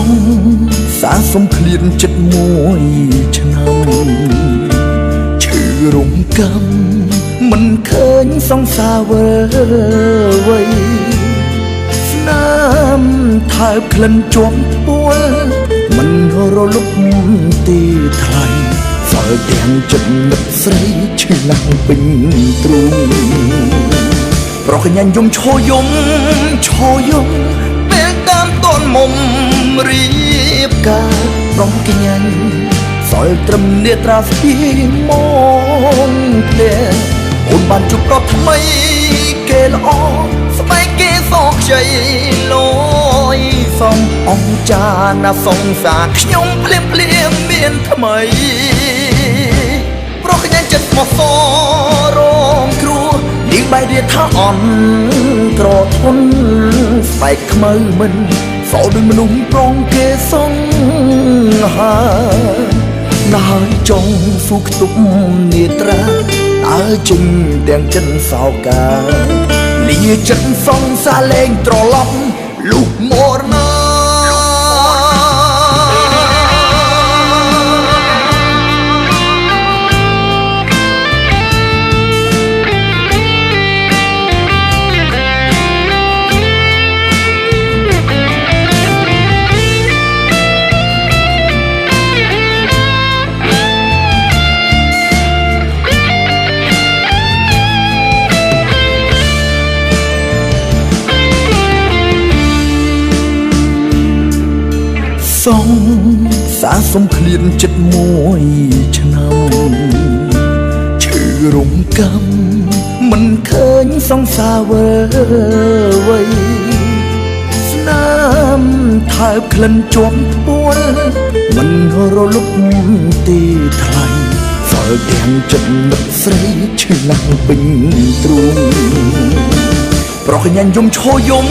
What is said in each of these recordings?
ងសាសំឃ្លានចិត្តមួយឆ្នាំឈឺរំកំមិនឃើញសង្សារវើវ័យស្នាមថើបក្លិនជាប់ពួលមិនរលប់ទីថ្លៃសល់ទាំងចិត្តនឹកស្រីឈឺណាស់ពេញទ្រូងប្រកញ្ញាយំឈោយំពេលតាមតនមុំរៀបការប្រំកញ្ញាសល់ត្រឹមនេត្រាស្ពីមកផ្ទះអូនបានជួបប្រពថ្មីគេល្អស្បែកគេសខ្ចីលយសំអង្គចាណាសង្សារខ្ញុំភ្លាមមានថ្មីប្រកញ្ញាចិត្តមកសរងគ្រួនាងបែររៀបថាអន់ត្រធន់ស្បែកខ្មៅមិនសោដូចមនុស្សប្រងគេសង្ហាណាស់ចង់ស៊ូខ្ទប់នេត្រាតើជិញទាំងចិនសោកាលាចិត្តសង្សារលែងត្រឡប់លុះមរណាសងសាសំឃ្លានចិត្តមួយឆ្នាំឈឺរំកំមិនឃើញសង្សារវើវ័យស្នាមថើបក្លិនជាប់ពួលមិនរលប់ទីថ្លៃសល់ទាំងចិត្តនឹកស្រីឈឺណាស់ពេញទ្រូងប្រកញ្ញាយំឈោយំ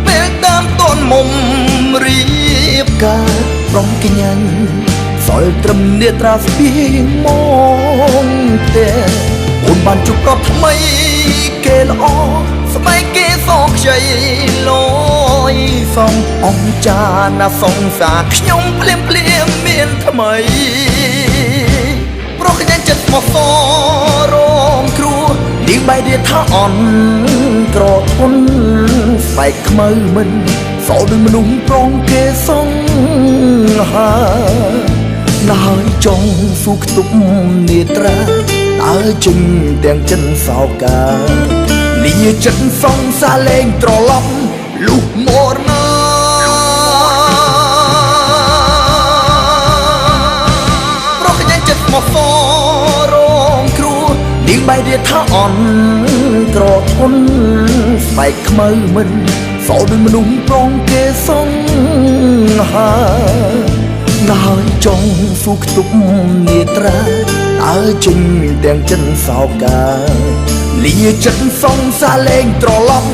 ពេលតាមតនមុំរៀបការប្រំកញ្ញាសល់ត្រឹមនេត្រាស្ពីមកផ្ទះអូនបានជួបប្រពថ្មីគេល្អស្បែកគេសខ្ចីលយសំអង្គចាណាសង្សារខ្ញុំភ្លាមមានថ្មីប្រកញ្ញាចិត្តមកសរងគ្រួនាងបែររៀបថាអន់ត្រធន់ស្បែកខ្មៅមិនសោដូចមនុស្សប្រងគេសង្ហាណាស់ចង់ស៊ូខ្ទប់នេត្រាតើជិញទាំងចិនសោកាលាចិត្តសង្សារលែងត្រឡប់លុះមរណាប្រកញ្ញាចិត្តមកសរងគ្រួនាងបែររៀបថាអន់ត្រធន់ស្បែកខ្មៅមិនសោដូចមនុស្សប្រងគេសង្ហាណាស់ចង់ស៊ូខ្ទប់នេត្រាតើជិញទាំងចិនសោកាលាចិត្តសង្សារលែងត្រឡប់